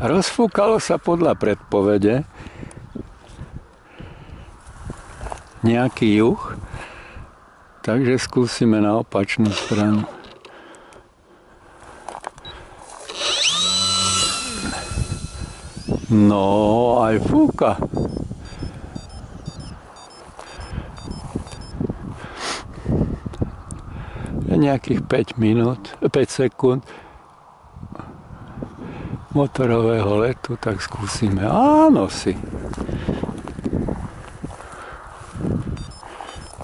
Rozfúkalo sa podľa predpovede nejaký juh, takže skúsime na opačnú stranu. No, aj fúka. Nejakých 5 sekúnd motorového letu, tak skúsime. Áno si.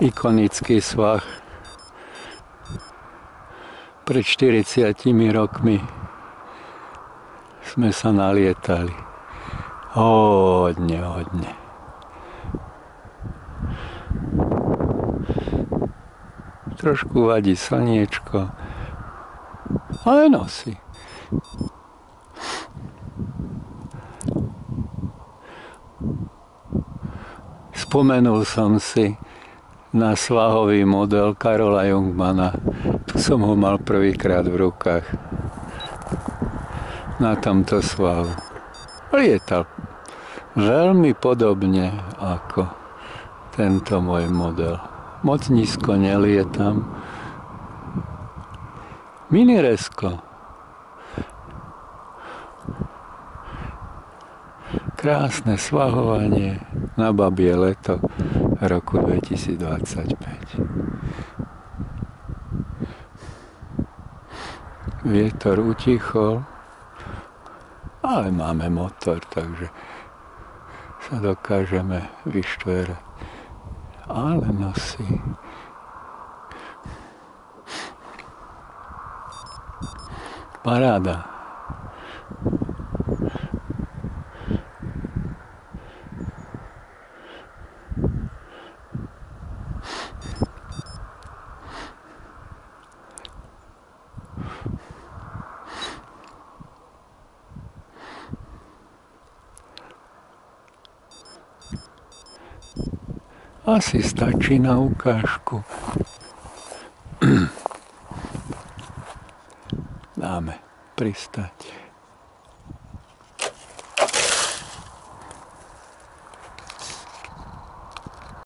Ikonický svah. Pred 40 rokmi sme sa nalietali. Hodne. Trošku vadí slniečko, ale nosí. Spomenul som si na svahový model Karola Jungmana. Tu som ho mal prvýkrát v rukách. Na tomto svahu. Lietal veľmi podobne ako tento môj model. Moc nízko nelietam. Miniresko. Krásne svahovanie na babie leto roku 2025. Vietor utichol, ale máme motor, takže sa dokážeme vyštverať. Ale nosí. Paráda. Asi stačí na ukážku. Dáme pristať.